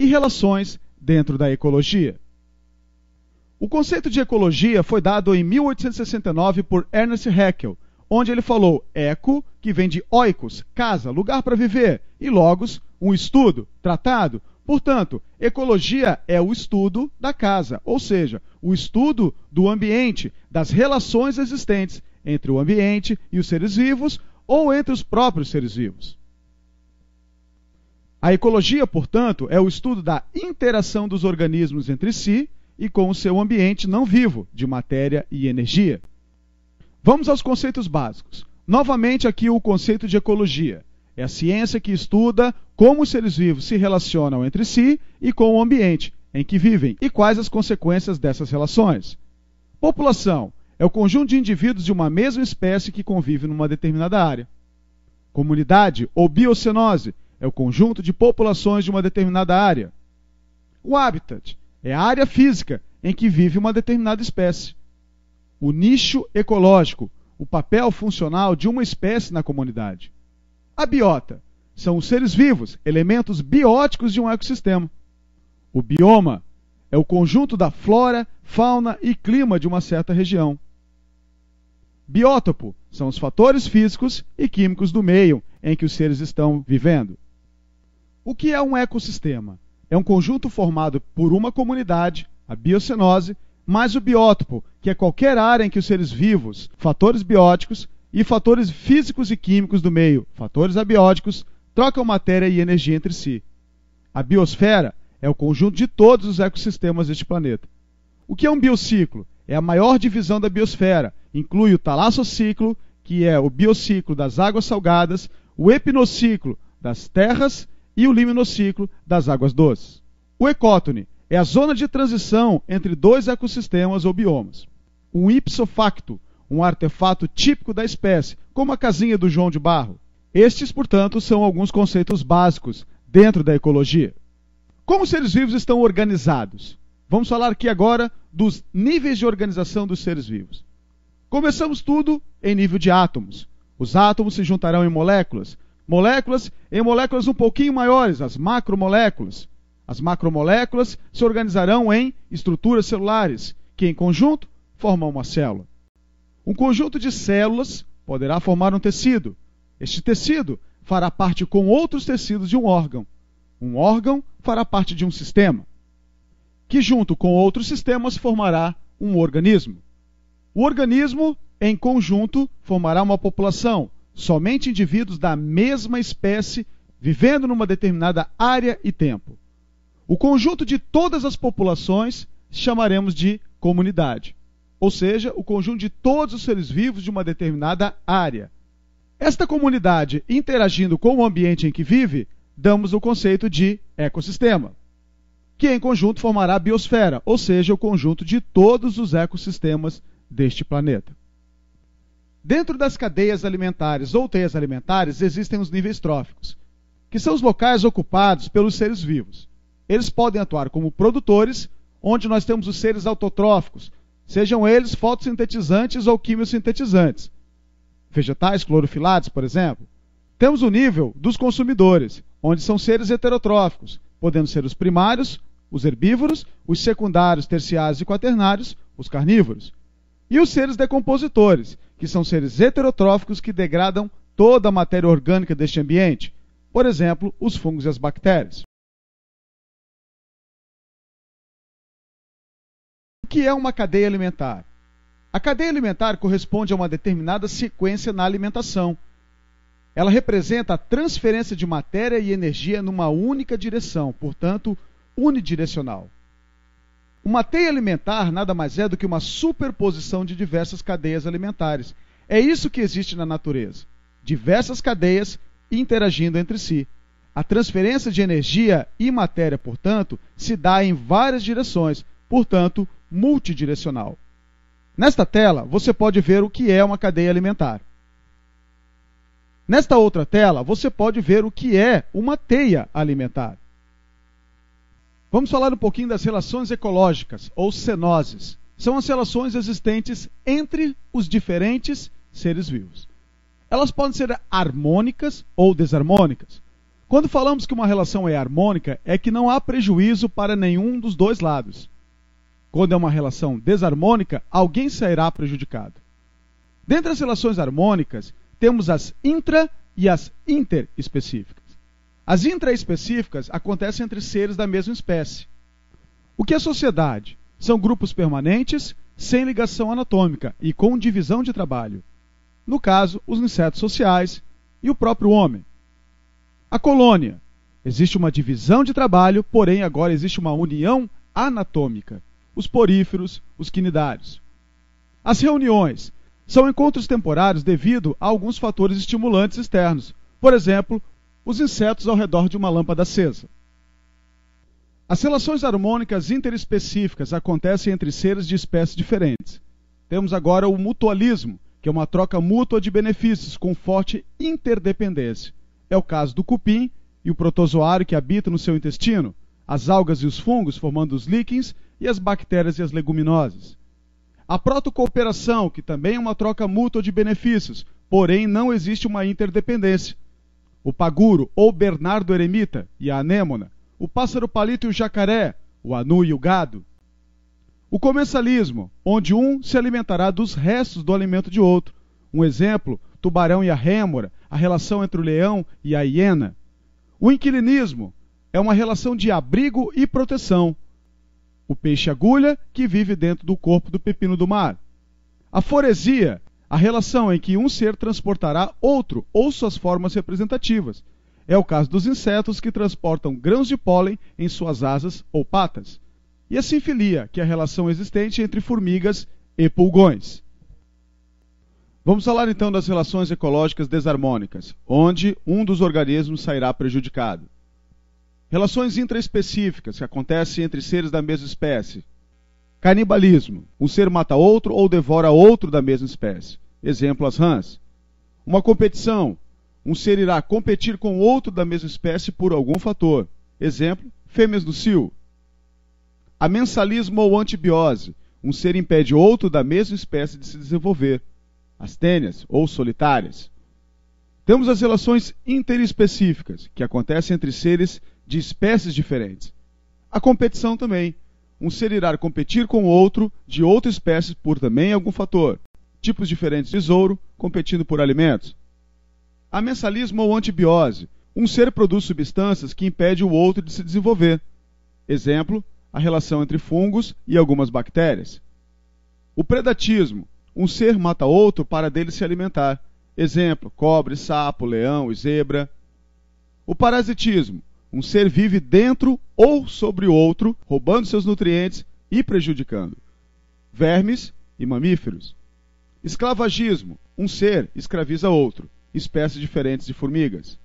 relações dentro da ecologia. O conceito de ecologia foi dado em 1869 por Ernest Haeckel, onde ele falou eco, que vem de oikos, casa, lugar para viver, e logos, um estudo, tratado. Portanto, ecologia é o estudo da casa, ou seja, o estudo do ambiente, das relações existentes entre o ambiente e os seres vivos ou entre os próprios seres vivos. A ecologia, portanto, é o estudo da interação dos organismos entre si e com o seu ambiente não vivo, de matéria e energia. Vamos aos conceitos básicos. Novamente aqui o conceito de ecologia. É a ciência que estuda como os seres vivos se relacionam entre si e com o ambiente em que vivem e quais as consequências dessas relações. População é o conjunto de indivíduos de uma mesma espécie que convive numa determinada área. Comunidade ou biocenose é o conjunto de populações de uma determinada área. O habitat é a área física em que vive uma determinada espécie. O nicho ecológico, o papel funcional de uma espécie na comunidade. A biota são os seres vivos, elementos bióticos de um ecossistema. O bioma é o conjunto da flora, fauna e clima de uma certa região. Biótopo são os fatores físicos e químicos do meio em que os seres estão vivendo. O que é um ecossistema? É um conjunto formado por uma comunidade, a biocenose, mais o biótopo, que é qualquer área em que os seres vivos, fatores bióticos, e fatores físicos e químicos do meio, fatores abióticos, trocam matéria e energia entre si. A biosfera é o conjunto de todos os ecossistemas deste planeta. O que é um biociclo? É a maior divisão da biosfera. Inclui o talassociclo, que é o biociclo das águas salgadas, o epinociclo das terras e o liminociclo das águas doces. O ecótone é a zona de transição entre dois ecossistemas ou biomas. Um ipso facto, um artefato típico da espécie, como a casinha do João de Barro. Estes, portanto, são alguns conceitos básicos dentro da ecologia. Como os seres vivos estão organizados? Vamos falar aqui agora dos níveis de organização dos seres vivos. Começamos tudo em nível de átomos. Os átomos se juntarão em moléculas. Moléculas em moléculas um pouquinho maiores, as macromoléculas. As macromoléculas se organizarão em estruturas celulares, que em conjunto formam uma célula. Um conjunto de células poderá formar um tecido. Este tecido fará parte com outros tecidos de um órgão. Um órgão fará parte de um sistema, que junto com outros sistemas formará um organismo. O organismo, em conjunto, formará uma população, somente indivíduos da mesma espécie vivendo numa determinada área e tempo. O conjunto de todas as populações chamaremos de comunidade, ou seja, o conjunto de todos os seres vivos de uma determinada área. Esta comunidade interagindo com o ambiente em que vive, damos o conceito de ecossistema, que em conjunto formará a biosfera, ou seja, o conjunto de todos os ecossistemas deste planeta. Dentro das cadeias alimentares ou teias alimentares existem os níveis tróficos, que são os locais ocupados pelos seres vivos. Eles podem atuar como produtores, onde nós temos os seres autotróficos, sejam eles fotossintetizantes ou quimiosintetizantes, vegetais clorofilados, por exemplo. Temos o nível dos consumidores, onde são seres heterotróficos, podendo ser os primários, os herbívoros, os secundários, terciários e quaternários, os carnívoros. E os seres decompositores, que são seres heterotróficos que degradam toda a matéria orgânica deste ambiente, por exemplo, os fungos e as bactérias. O que é uma cadeia alimentar? A cadeia alimentar corresponde a uma determinada sequência na alimentação. Ela representa a transferência de matéria e energia numa única direção, portanto, unidirecional. Uma teia alimentar nada mais é do que uma superposição de diversas cadeias alimentares. É isso que existe na natureza. Diversas cadeias interagindo entre si. A transferência de energia e matéria, portanto, se dá em várias direções, portanto, multidirecional. Nesta tela, você pode ver o que é uma cadeia alimentar. Nesta outra tela, você pode ver o que é uma teia alimentar. Vamos falar um pouquinho das relações ecológicas, ou cenoses. São as relações existentes entre os diferentes seres vivos. Elas podem ser harmônicas ou desarmônicas. Quando falamos que uma relação é harmônica, é que não há prejuízo para nenhum dos dois lados. Quando é uma relação desarmônica, alguém sairá prejudicado. Dentre as relações harmônicas, temos as intra e as interespecíficas. As intraespecíficas acontecem entre seres da mesma espécie. O que é sociedade? São grupos permanentes, sem ligação anatômica e com divisão de trabalho. No caso, os insetos sociais e o próprio homem. A colônia. Existe uma divisão de trabalho, porém agora existe uma união anatômica. Os poríferos, os quinidários. As reuniões. São encontros temporários devido a alguns fatores estimulantes externos. Por exemplo, os insetos ao redor de uma lâmpada acesa. As relações harmônicas interespecíficas acontecem entre seres de espécies diferentes. Temos agora o mutualismo, que é uma troca mútua de benefícios com forte interdependência. É o caso do cupim e o protozoário que habita no seu intestino, as algas e os fungos formando os líquens e as bactérias e as leguminosas. A protocooperação, que também é uma troca mútua de benefícios, porém não existe uma interdependência. O paguro ou Bernardo eremita e a anêmona, o pássaro palito e o jacaré, o anu e o gado. O comensalismo, onde um se alimentará dos restos do alimento de outro. Um exemplo, tubarão e a rêmora, a relação entre o leão e a hiena. O inquilinismo é uma relação de abrigo e proteção. O peixe-agulha, que vive dentro do corpo do pepino do mar. A foresia, a relação em que um ser transportará outro ou suas formas representativas. É o caso dos insetos que transportam grãos de pólen em suas asas ou patas. E a sinfilia, que é a relação existente entre formigas e pulgões. Vamos falar então das relações ecológicas desarmônicas, onde um dos organismos sairá prejudicado. Relações intraespecíficas, que acontecem entre seres da mesma espécie. Canibalismo, um ser mata outro ou devora outro da mesma espécie. Exemplo, as rãs. Uma competição, um ser irá competir com outro da mesma espécie por algum fator. Exemplo, fêmeas do cio. Amensalismo ou antibiose, um ser impede outro da mesma espécie de se desenvolver. As tênias ou solitárias. Temos as relações interespecíficas, que acontecem entre seres de espécies diferentes. A competição também. Um ser irá competir com outro de outra espécie por também algum fator. Tipos diferentes de besouro competindo por alimentos. Amensalismo ou antibiose. Um ser produz substâncias que impedem o outro de se desenvolver. Exemplo, a relação entre fungos e algumas bactérias. O predatismo. Um ser mata outro para dele se alimentar. Exemplo, cobre, sapo, leão e zebra. O parasitismo. Um ser vive dentro ou sobre o outro, roubando seus nutrientes e prejudicando. Vermes e mamíferos. Esclavagismo. Um ser escraviza outro. Espécies diferentes de formigas.